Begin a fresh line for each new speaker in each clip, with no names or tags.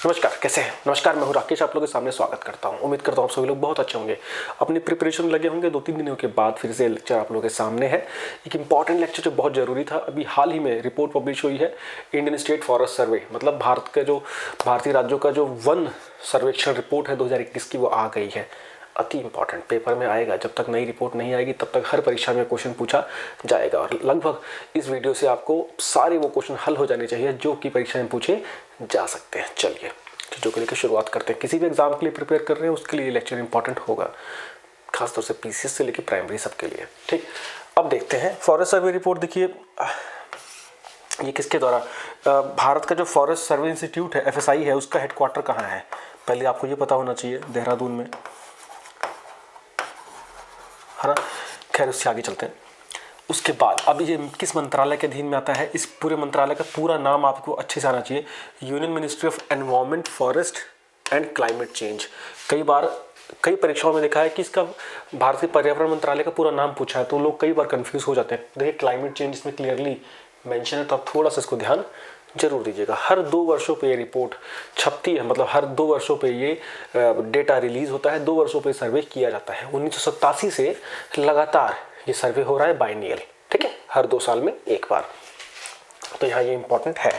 नमस्कार, कैसे हैं? नमस्कार, मैं हूं राकेश, आप लोगों के सामने स्वागत करता हूं। उम्मीद करता हूं आप सभी लोग बहुत अच्छे होंगे। अपनी प्रिपरेशन लगे होंगे। 2-3 दिनों के बाद फिर से लेक्चर आप लोगों के सामने है। एक इंपॉर्टेंट लेक्चर जो बहुत जरूरी था। अभी हाल ही में रिपोर्ट पब्लिश हुई है, इंडियन स्टेट फॉरेस्ट सर्वे, मतलब भारतीय राज्यों का जो वन सर्वेक्षण रिपोर्ट है 2021 की, वो आ गई है। अति इंपॉर्टेंट, पेपर में आएगा। जब तक नई रिपोर्ट नहीं आएगी तब तक हर परीक्षा में क्वेश्चन पूछा जाएगा, और लगभग इस वीडियो से आपको सारे वो क्वेश्चन हल हो जाने चाहिए जो कि परीक्षा में पूछे जा सकते हैं। चलिए चीज़ों को लेकर शुरुआत करते हैं। किसी भी एग्जाम के लिए प्रिपेयर कर रहे हैं उसके लिए लेक्चर इंपॉर्टेंट होगा, खासतौर से पीसीएस से लेकर प्राइमरी सबके लिए। ठीक, अब देखते हैं फॉरेस्ट सर्वे रिपोर्ट। देखिए ये किसके द्वारा, भारत का जो फॉरेस्ट सर्वे इंस्टीट्यूट है, एफएसआई है, उसका हेडक्वार्टर कहाँ है? पहले आपको ये पता होना चाहिए, देहरादून में है ना। खैर उससे आगे चलते हैं। उसके बाद अब ये किस मंत्रालय के अधीन में आता है? इस पूरे मंत्रालय का पूरा नाम आपको अच्छे से आना चाहिए, union ministry of environment, forest and climate change. कई परीक्षाओं में देखा है कि इसका भारत के पर्यावरण मंत्रालय का पूरा नाम पूछा है, तो लोग कई बार कंफ्यूज हो जाते हैं। देखिए क्लाइमेट चेंज इसमें क्लियरली मेंशन है, तो आप थोड़ा सा इसको ध्यान जरूर दीजिएगा। हर 2 वर्षों पे ये रिपोर्ट छपती है, मतलब हर 2 वर्षों पे ये डेटा रिलीज होता है, 2 वर्षों पे सर्वे किया जाता है। 1987 से लगातार ये सर्वे हो रहा है, बाइनियल। ठीक है, हर 2 साल में एक बार। तो यहाँ ये इंपॉर्टेंट है।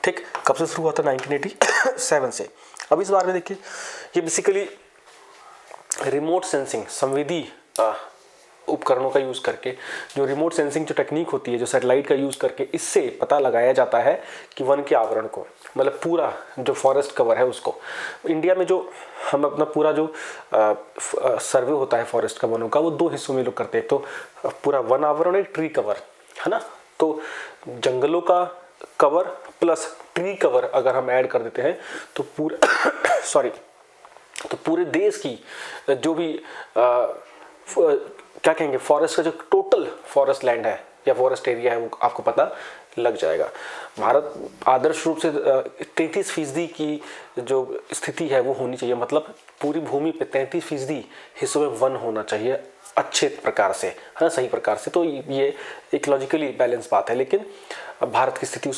ठीक, कब से शुरू हुआ था? 1987 से। अब इस बार में देखिए, ये बेसिकली रिमोट सेंसिंग, संवेदी उपकरणों का यूज़ करके, जो रिमोट सेंसिंग जो टेक्निक होती है, जो सैटेलाइट का यूज़ करके, इससे पता लगाया जाता है कि वन के आवरण को, मतलब पूरा जो फॉरेस्ट कवर है उसको, इंडिया में जो हम अपना पूरा जो सर्वे होता है फॉरेस्ट का, वनों का, वो 2 हिस्सों में लोग करते हैं। तो पूरा वन आवरण, एक ट्री कवर है ना। तो जंगलों का कवर प्लस ट्री कवर अगर हम ऐड कर देते हैं तो पूरे तो पूरे देश की जो भी क्या कहेंगे, फॉरेस्ट का जो टोटल फॉरेस्ट लैंड है या फॉरेस्ट एरिया है, वो आपको पता लग जाएगा। भारत आदर्श रूप से 33% की जो स्थिति है वो होनी चाहिए, मतलब पूरी भूमि पे 33% हिस्सों में वन होना चाहिए अच्छे प्रकार से, है ना, सही प्रकार से। तो ये एक लॉजिकली बैलेंस बात है, लेकिन भारत की स्थिति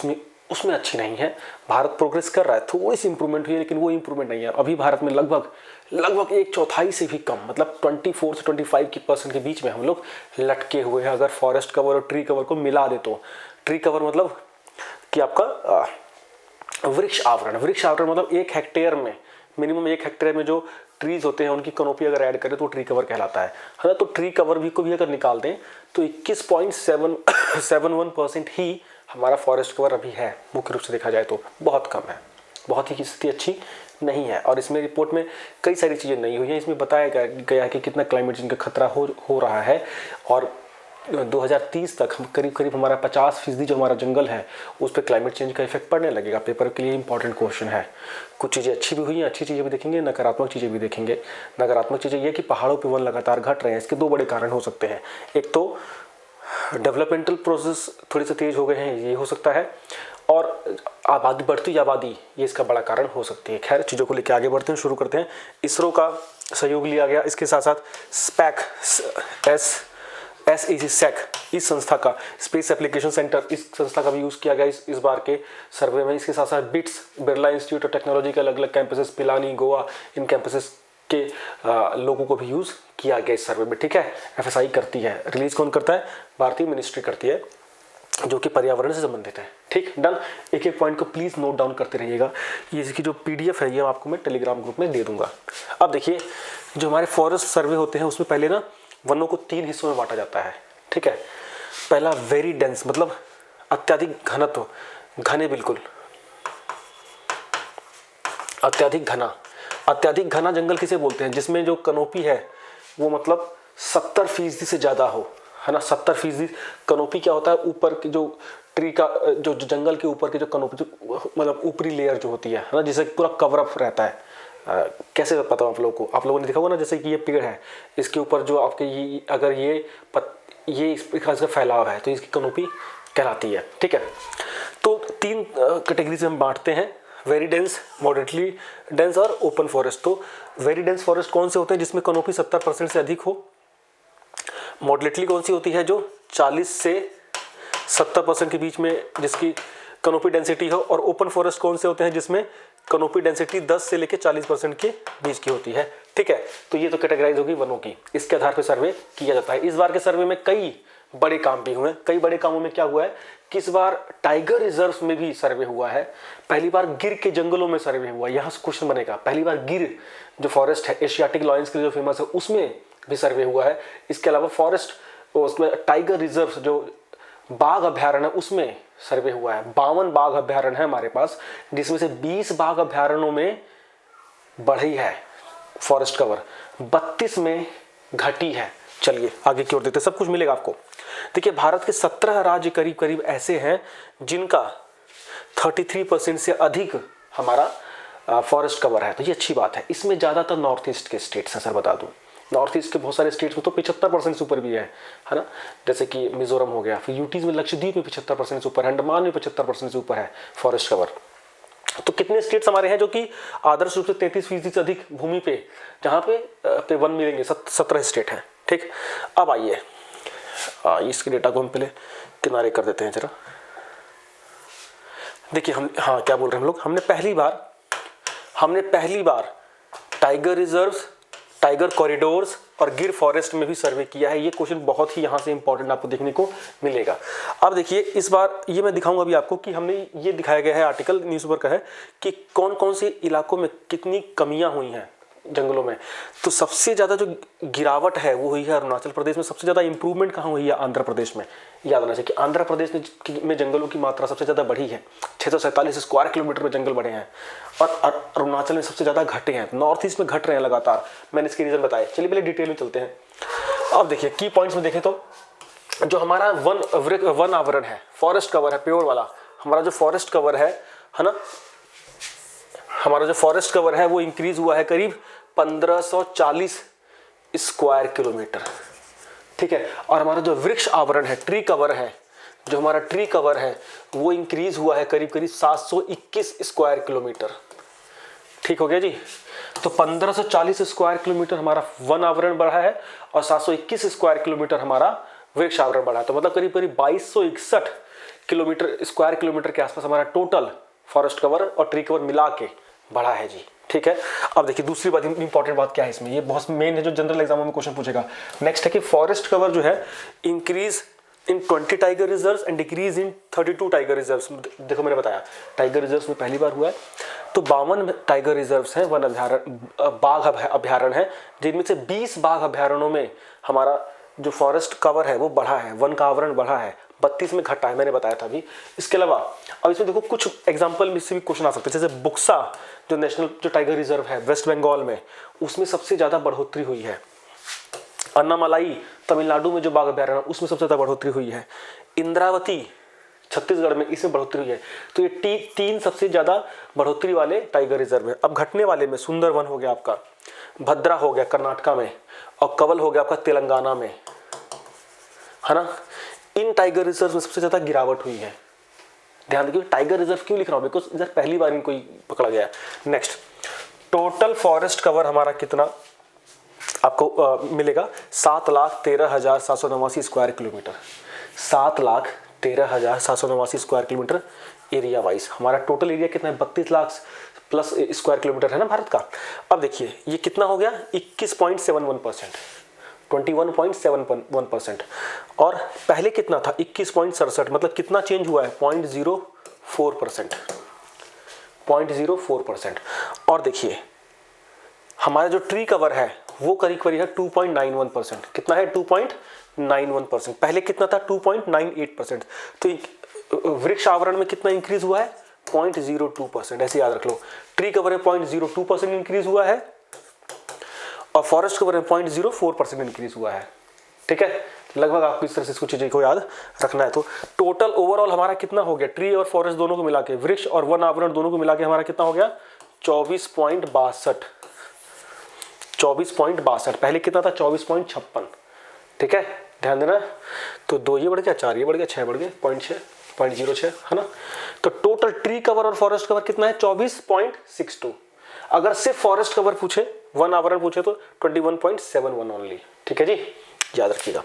उसमें अच्छी नहीं है। भारत प्रोग्रेस कर रहा है, थोड़ी सी इंप्रूवमेंट हुई है, लेकिन वो इंप्रूवमेंट नहीं है। अभी भारत में लगभग 1/4 से भी कम, मतलब 24 से 25% के बीच में हम लोग लटके हुए हैं, अगर फॉरेस्ट कवर और ट्री कवर को मिला दे तो। ट्री कवर मतलब कि आपका वृक्ष आवरण मतलब 1 हेक्टेयर में, मिनिमम 1 हेक्टेयर में जो ट्रीज होते हैं उनकी कनोपी अगर ऐड करें तो ट्री कवर कहलाता है ना। तो ट्री कवर भी को भी अगर निकाल दें तो 21.71% ही हमारा फॉरेस्ट कवर अभी है। मुख्य रूप से देखा जाए तो बहुत कम है, बहुत ही स्थिति अच्छी नहीं है। और इसमें रिपोर्ट में कई सारी चीज़ें नहीं हुई हैं। इसमें बताया गया है कि कितना क्लाइमेट चेंज का खतरा हो रहा है, और 2030 तक हम करीब हमारा 50% जो हमारा जंगल है उस पर क्लाइमेट चेंज का इफेक्ट पड़ने लगेगा। पेपर के लिए इंपॉर्टेंट क्वेश्चन है। कुछ चीज़ें अच्छी भी हुई हैं, अच्छी चीज़ें भी देखेंगे, नकारात्मक चीज़ें भी देखेंगे। नकारात्मक चीज़ें ये कि पहाड़ों पे वन लगातार घट रहे हैं। इसके 2 बड़े कारण हो सकते हैं। एक तो डेवलपमेंटल प्रोसेस थोड़े से तेज हो गए हैं, ये हो सकता है, और बढ़ती आबादी ये इसका बड़ा कारण हो सकती है। खैर चीज़ों को लेकर आगे बढ़ते हैं, शुरू करते हैं। इसरो का सहयोग लिया गया, इसके साथ साथ SEC इस संस्था का, स्पेस एप्लीकेशन सेंटर, इस संस्था का भी यूज़ किया गया इस बार के सर्वे में। इसके साथ साथ bits, Birla institute of technology के अलग अलग कैंपसेस, पिलानी, गोवा, इन कैंपसेस के लोगों को भी यूज़ किया गया इस सर्वे में। ठीक है, एफएसआई करती है, रिलीज कौन करता है? भारतीय मिनिस्ट्री करती है, जो कि पर्यावरण से संबंधित है। ठीक, डन। एक पॉइंट को प्लीज नोट डाउन करते रहिएगा। ये इसकी जो पीडीएफ है ये आपको मैं टेलीग्राम ग्रुप में दे दूंगा। अब देखिए, जो हमारे फॉरेस्ट सर्वे होते हैं उसमें पहले ना वनों को 3 हिस्सों में बांटा जाता है। ठीक है, पहला वेरी डेंस, मतलब अत्यधिक घनत्व, घने, बिल्कुल अत्यधिक घना जंगल किसे बोलते हैं? जिसमें जो कनोपी है वो मतलब 70% से ज़्यादा हो, है ना। 70% कनोपी क्या होता है? ऊपर की जो ट्री का जो जंगल के ऊपर की जो कनोपी, मतलब ऊपरी लेयर जो होती है ना, जिसे पूरा कवर अप रहता है। कैसे पता आप लोगों को? आप लोगों ने देखा होगा ना, जैसे कि ये पेड़ है, इसके ऊपर जो आपके अगर ये इस प्रकार का फैलाव है तो इसकी कनोपी कहलाती है। ठीक है, तो 3 कैटेगरी से हम बांटते हैं, वेरी डेंस, मॉडरेटली डेंस और ओपन फॉरेस्ट। तो वेरी डेंस फॉरेस्ट कौन से होते हैं? जिसमें कनोपी 70% से अधिक हो। मॉडरेटली कौन सी होती है? जो 40 से 70% के बीच में जिसकी कैनोपी डेंसिटी हो, और ओपन फॉरेस्ट कौन से होते हैं जिसमें कैनोपी डेंसिटी 10 से लेकर 40% के बीच की होती है। ठीक है, तो ये तो कैटेगराइज होगी वनों की, इसके आधार पर सर्वे किया जाता है। इस बार के सर्वे में कई बड़े काम भी हुए। कई बड़े कामों में क्या हुआ है कि इस बार टाइगर रिजर्व में भी सर्वे हुआ है, पहली बार गिर के जंगलों में सर्वे हुआ। यहाँ से क्वेश्चन बनेगा, पहली बार गिर जो फॉरेस्ट है एशियाटिक लॉयंस के लिए जो फेमस है उसमें भी सर्वे हुआ है। इसके अलावा फॉरेस्ट उसमें टाइगर रिजर्व जो बाघ अभ्यारण्य उसमें सर्वे हुआ है। 52 बाघ अभ्यारण्य है हमारे पास, जिसमें से 20 बाघ अभ्यारण्यों में बढ़ी है फॉरेस्ट कवर, 32 में घटी है। चलिए आगे की ओर देखते हैं, सब कुछ मिलेगा आपको। देखिए भारत के 17 राज्य करीब करीब ऐसे हैं जिनका 33% से अधिक हमारा फॉरेस्ट कवर है, तो ये अच्छी बात है। इसमें ज़्यादातर नॉर्थ ईस्ट के स्टेट्स हैं, सर बता दूं। नॉर्थ ईस्ट के बहुत सारे स्टेट्स में तो 75% से ऊपर भी है ना, जैसे कि मिजोरम हो गया, फिर यूटीज में लक्षद्वीप में 75% से ऊपर है, अंडमान में 75% से ऊपर है फॉरेस्ट कवर। तो कितने स्टेट्स हमारे हैं जो कि आदर्श रूप से 33% से अधिक भूमि पे जहाँ पे वन मिलेंगे, 17 स्टेट हैं। ठीक, अब आइए इसके डेटा को हम पहले किनारे कर देते हैं जरा। देखिए हम क्या बोल रहे हैं हम लोग, हमने पहली बार टाइगर रिजर्व्स, टाइगर कॉरिडोर्स और गिर फॉरेस्ट में भी सर्वे किया है। ये क्वेश्चन बहुत ही यहाँ से इंपॉर्टेंट आपको देखने को मिलेगा। अब देखिए इस बार ये मैं दिखाऊंगा अभी आपको कि हमने ये दिखाया गया है, आर्टिकल न्यूज़पेपर का है कि कौन कौन से इलाकों में कितनी कमियां हुई हैं जंगलों में। तो सबसे ज़्यादा जो गिरावट है वो हुई है अरुणाचल प्रदेश में, सबसे ज़्यादा इंप्रूवमेंट कहाँ हुई है, आंध्र प्रदेश में। याद रखना चाहिए कि आंध्र प्रदेश में जंगलों की मात्रा सबसे ज़्यादा बढ़ी है, 647 स्क्वायर किलोमीटर में जंगल बढ़े हैं, और अरुणाचल में सबसे ज़्यादा घटे हैं। नॉर्थ ईस्ट में घट रहे हैं लगातार, मैंने इसके रीज़न बताए। चलिए पहले डिटेल में चलते हैं। अब देखिए की पॉइंट्स में देखें तो जो हमारा वन आवरण है, फॉरेस्ट कवर है प्योर वाला, हमारा जो फॉरेस्ट कवर है ना, हमारा जो फॉरेस्ट कवर है वो इंक्रीज हुआ है करीब 1540 स्क्वायर किलोमीटर। ठीक है, और हमारा जो वृक्ष आवरण है, ट्री कवर है, जो हमारा ट्री कवर है वो इंक्रीज हुआ है करीब करीब 721 स्क्वायर किलोमीटर। ठीक हो गया जी। तो 1540 स्क्वायर किलोमीटर हमारा वन आवरण बढ़ा है और 721 स्क्वायर किलोमीटर हमारा वृक्ष आवरण बढ़ा है। तो मतलब करीब करीब 2261 किलोमीटर स्क्वायर किलोमीटर के आसपास हमारा टोटल फॉरेस्ट कवर और ट्री कवर मिला के बढ़ा है जी। ठीक है, अब देखिए दूसरी बात, इंपॉर्टेंट बात क्या है इसमें, ये बहुत मेन है जो जनरल एग्जाम में क्वेश्चन पूछेगा। नेक्स्ट है कि फॉरेस्ट कवर जो है increase in 20 tiger reserves and decrease in 32 tiger reserves. देखो मैंने बताया टाइगर रिजर्व्स में पहली बार हुआ है, तो 52 टाइगर रिजर्व्स हैं, वन अभ्यारण्य, बाघ अभ्यारण्य है, जिनमें से 20 बाघ अभ्यारण्यों में हमारा जो फॉरेस्ट कवर है वो बढ़ा है, वन का आवरण बढ़ा है, 32 में घटा है, मैंने बताया था अभी। इसके अलावा अब इसमें देखो कुछ एग्जांपल में से भी क्वेश्चन आ सकते हैं, जैसे बुक्सा जो नेशनल जो टाइगर रिजर्व है वेस्ट बंगाल में, उसमें सबसे ज़्यादा बढ़ोतरी हुई है। अन्नामलाई तमिलनाडु में जो बाघ अभ्यारण्य उसमें सबसे ज़्यादा बढ़ोतरी हुई है। इंद्रावती छत्तीसगढ़ में इसमें बढ़ोतरी हुई है। तो ये तीन सबसे ज़्यादा बढ़ोतरी वाले टाइगर रिजर्व है। अब घटने वाले में सुंदरवन हो गया आपका, भद्रा हो गया कर्नाटका में, और कवल हो गया आपका तेलंगाना में, है ना। इन टाइगर रिजर्व में सबसे ज़्यादा गिरावट हुई है। ध्यान देखिए टाइगर रिजर्व क्यों लिख रहा हूँ, बिकॉज इधर पहली बार इनको पकड़ा गया है। नेक्स्ट, टोटल फॉरेस्ट कवर हमारा कितना आपको मिलेगा, 7,13,789 square kilometre. 7,13,789 square kilometre area wise हमारा टोटल एरिया कितना है, 32 लाख प्लस स्क्वायर किलोमीटर है ना भारत का। अब देखिए ये कितना हो गया, 21.71%, 21.71%, और पहले कितना था 21.67, मतलब कितना चेंज हुआ है 0.04%, 0.04%। और देखिए हमारा जो ट्री कवर है वो करीब करीब है 2.91%, कितना है 2.91%, पहले कितना था 2.98%। तो वृक्ष आवरण में कितना इंक्रीज हुआ है 0.02%, ऐसे याद रख लो। ट्री कवर में 0.02% इंक्रीज हुआ है और फॉरेस्ट कवर में 0.04% इंक्रीज हुआ है। ठीक है, लगभग आपको इस तरह से कुछ चीज़ें को याद रखना है। तो टोटल ओवरऑल हमारा कितना हो गया, ट्री और फॉरेस्ट दोनों को मिला के, वृक्ष और वन आवरण दोनों को मिला के हमारा कितना हो गया 24.62, पहले कितना था 24.56। ठीक है, ध्यान देना। तो 2 ये बढ़ गया, 4 ये बढ़ गया, 6 बढ़ गए, 0.06 है ना। तो टोटल ट्री कवर और फॉरेस्ट कवर कितना है 24.62। अगर सिर्फ फॉरेस्ट कवर पूछे, वन आवरण पूछे तो 21.71 ओनली। ठीक है जी, याद रखिएगा।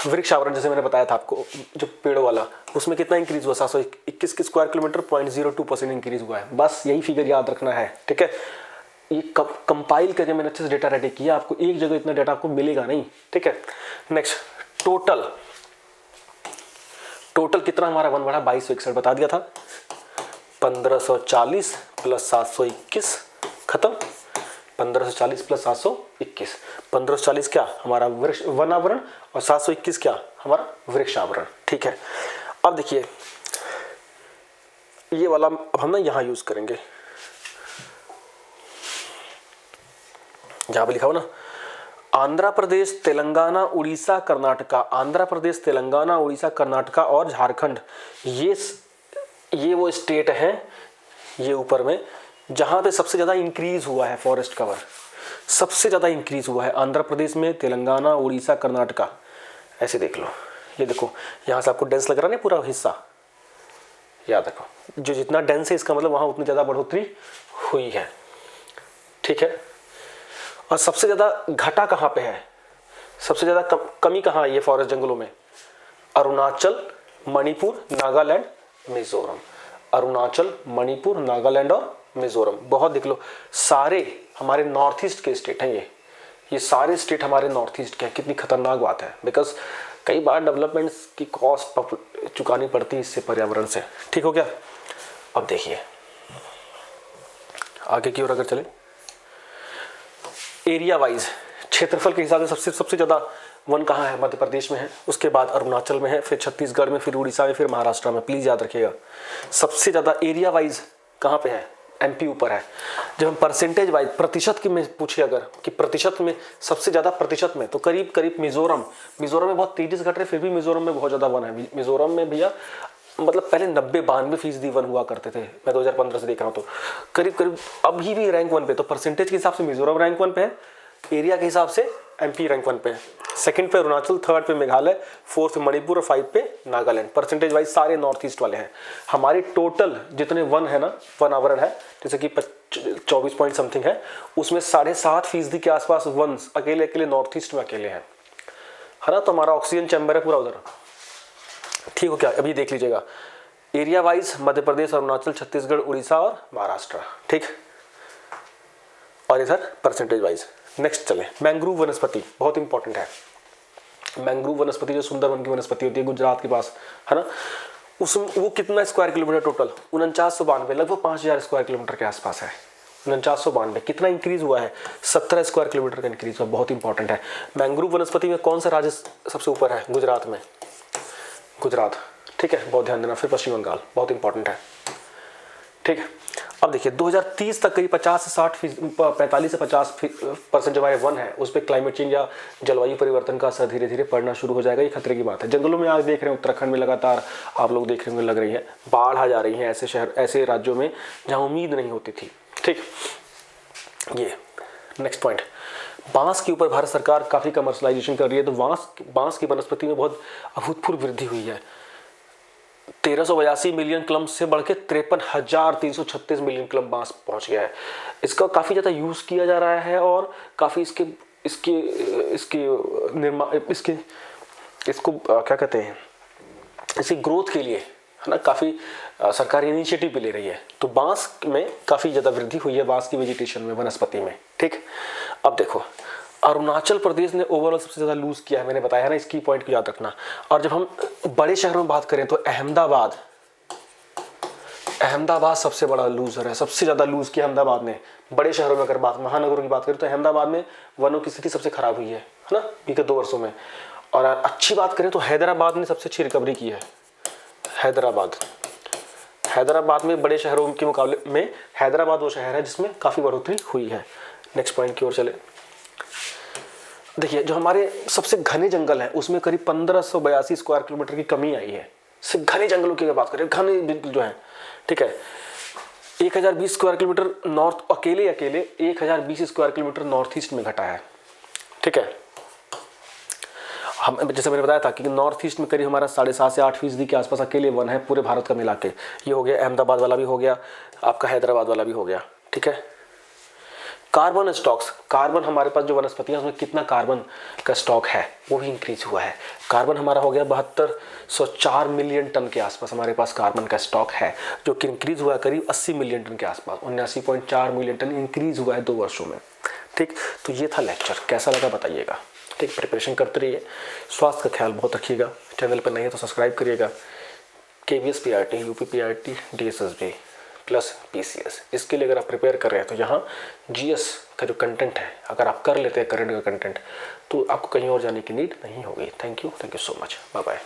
वृक्ष आवरण जैसे मैंने बताया था आपको, जो पेड़ों वाला, उसमें कितना इंक्रीज हुआ, 721 के स्क्वायर किलोमीटर, 0.02% इंक्रीज हुआ है। बस यही फिगर याद रखना है, ठीक है। ये कंपाइल करके मैंने अच्छे से डेटा रेडी किया, आपको एक जगह इतना डेटा आपको मिलेगा नहीं, ठीक है। नेक्स्ट टोटल कितना हमारा वन बढ़ा, 2261 बता दिया था। 1540 प्लस 721 खत्म, 1540 प्लस 721, 1540 क्या हमारा वन आवरण और 721 क्या हमारा वृक्ष आवरण, ठीक है। अब देखिए ये वाला अब हम ना यहां यूज करेंगे, जहां पे लिखा हो ना आंध्र प्रदेश, तेलंगाना, उड़ीसा, कर्नाटका, आंध्र प्रदेश, तेलंगाना, उड़ीसा, कर्नाटका और झारखंड, ये वो स्टेट हैं, ये ऊपर में, जहां पे सबसे ज्यादा इंक्रीज हुआ है फॉरेस्ट कवर, सबसे ज्यादा इंक्रीज हुआ है आंध्र प्रदेश में, तेलंगाना, उड़ीसा, कर्नाटका। ऐसे देख लो, ये देखो यहां से आपको डेंस लग रहा है ना पूरा हिस्सा, याद रखो जो जितना डेंस है इसका मतलब वहां उतनी ज्यादा बढ़ोतरी हुई है, ठीक है। और सबसे ज्यादा घटा कहां पे है, सबसे ज्यादा कमी कहां है ये फॉरेस्ट जंगलों में, अरुणाचल, मणिपुर, नागालैंड, मिजोरम, अरुणाचल, मणिपुर, नागालैंड और मिजोरम। बहुत देख लो, सारे हमारे नॉर्थ ईस्ट के स्टेट हैं ये सारे स्टेट हमारे नॉर्थ ईस्ट के हैं। कितनी खतरनाक बात है, बिकॉज कई बार डेवलपमेंट्स की कॉस्ट चुकानी पड़ती है इससे, पर्यावरण से, ठीक हो गया। अब देखिए आगे की ओर अगर चले, एरिया वाइज क्षेत्रफल के हिसाब से सबसे ज्यादा वन कहाँ है, मध्य प्रदेश में है, उसके बाद अरुणाचल में है, फिर छत्तीसगढ़ में, फिर उड़ीसा में, फिर महाराष्ट्र में। प्लीज याद रखिएगा सबसे ज्यादा एरिया वाइज कहाँ पे है, एमपी ऊपर है। जब हम परसेंटेज वाइज प्रतिशत की में पूछे अगर कि प्रतिशत में सबसे ज्यादा प्रतिशत में, तो करीब करीब मिजोरम में बहुत तेजी से घट रहे, फिर भी मिजोरम में बहुत ज्यादा वन है। मिजोरम में भैया मतलब पहले 90-92% वन हुआ करते थे, मैं 2015 से देख रहा हूँ, तो करीब करीब अभी भी रैंक 1 पे। तो परसेंटेज के हिसाब से मिजोरम रैंक 1 पे है, एरिया के हिसाब से एमपी रैंक 1 पे है, सेकंड पे अरुणाचल, थर्ड पे मेघालय, फोर्थ पे मणिपुर और 5 पे नागालैंड। परसेंटेज वाइज सारे नॉर्थ ईस्ट वाले हैं। हमारी टोटल जितने वन है ना, वन आवरण है, जैसे कि 24 पॉइंट समथिंग है, उसमें 7.5% के आसपास वन अकेले नॉर्थ ईस्ट में अकेले हैं, है ना। तो हमारा ऑक्सीजन चैम्बर है पूरा उधर, ठीक हो क्या। अभी देख लीजिएगा एरिया वाइज मध्य प्रदेश, अरुणाचल, छत्तीसगढ़, उड़ीसा और महाराष्ट्र, ठीक। और इधर परसेंटेज वाइज। नेक्स्ट चले, मैंग्रोव वनस्पति बहुत इंपॉर्टेंट है। मैंग्रोव वनस्पति जो सुंदरवन की वनस्पति होती है गुजरात के पास, है ना, वो कितना स्क्वायर किलोमीटर टोटल, 4992, लगभग 5000 स्क्वायर किलोमीटर के आसपास है। 4992 कितना इंक्रीज हुआ है, 17 स्क्वायर किलोमीटर का इंक्रीज हुआ, बहुत इंपॉर्टेंट है। मैंग्रोव वनस्पति में कौन सा राज्य सबसे ऊपर है, गुजरात में, गुजरात, ठीक है, बहुत ध्यान देना। फिर पश्चिम बंगाल, बहुत इंपॉर्टेंट है, ठीक है। अब देखिए 2030 तक करीब 45 से 50% जो हमारे वन है उस पर क्लाइमेट चेंज या जलवायु परिवर्तन का असर धीरे धीरे पड़ना शुरू हो जाएगा। ये खतरे की बात है। जंगलों में आज देख रहे हैं, उत्तराखंड में लगातार आप लोग देख रहे होंगे, लग रही है बाढ़ आ जा रही है ऐसे शहर, ऐसे राज्यों में जहाँ उम्मीद नहीं होती थी, ठीक। ये नेक्स्ट पॉइंट, बांस के ऊपर भारत सरकार काफ़ी कमर्शलाइजेशन कर रही है, तो बांस की वनस्पति में बहुत अभूतपूर्व वृद्धि हुई है। 1382 मिलियन क्लम से बढ़ के 53,336 मिलियन क्लम बांस पहुंच गया है। इसका काफ़ी ज़्यादा यूज़ किया जा रहा है और काफ़ी इसको क्या कहते हैं, इसकी ग्रोथ के लिए, है ना, काफ़ी सरकार इनिशिएटिव भी ले रही है। तो बांस में काफ़ी ज़्यादा वृद्धि हुई है, बांस की वेजिटेशन में, वनस्पति में, ठीक। अब देखो अरुणाचल प्रदेश ने ओवरऑल सबसे ज़्यादा लूज किया है, मैंने बताया है ना, इसकी पॉइंट को याद रखना। और जब हम बड़े शहरों में बात करें तो अहमदाबाद सबसे बड़ा लूजर है, सबसे ज़्यादा लूज किया अहमदाबाद ने। बड़े शहरों में अगर महानगरों की बात करें तो अहमदाबाद में वनों की स्थिति सबसे खराब हुई है ना, बीते 2 वर्षों में। और अच्छी बात करें तो हैदराबाद ने सबसे अच्छी रिकवरी की है। हैदराबाद में बड़े शहरों के मुकाबले में हैदराबाद वो शहर है जिसमें काफ़ी बढ़ोतरी हुई है। नेक्स्ट पॉइंट की ओर चले। देखिए जो हमारे सबसे घने जंगल हैं उसमें करीब 1582 स्क्वायर किलोमीटर की कमी आई है। सिर्फ घने जंगलों की बात करें, घने बिल्कुल जो है, ठीक है। 1020 स्क्वायर किलोमीटर नॉर्थ, अकेले 1020 स्क्वायर किलोमीटर नॉर्थ ईस्ट में घटा है, ठीक है। हम जैसे मैंने बताया था कि नॉर्थ ईस्ट में करीब हमारा 7.5 से 8% के आसपास अकेले वन है पूरे भारत का मिला के। ये हो गया अहमदाबाद वाला भी हो गया, आपका हैदराबाद वाला भी हो गया, ठीक है। कार्बन स्टॉक्स, कार्बन हमारे पास जो वनस्पतियां उसमें कितना कार्बन का स्टॉक है वो भी इंक्रीज हुआ है। कार्बन हमारा हो गया 7204 मिलियन टन के आसपास हमारे पास कार्बन का स्टॉक है, जो कि इंक्रीज हुआ है करीब 80 मिलियन टन के आसपास, 79.4 मिलियन टन इंक्रीज हुआ है 2 वर्षों में। ठीक, तो ये था लेक्चर, कैसा लगा बताइएगा। ठीक, प्रिपरेशन करते रहिए, स्वास्थ्य का ख्याल बहुत रखिएगा। चैनल पर नहीं है तो सब्सक्राइब करिएगा। KVS PRT, UP PRT, DSSB plus PCS, इसके लिए अगर आप प्रिपेयर कर रहे हैं तो यहाँ GS का जो कंटेंट है अगर आप कर लेते हैं करंट का कंटेंट, तो आपको कहीं और जाने की नीड नहीं होगी। Thank you so much, bye bye.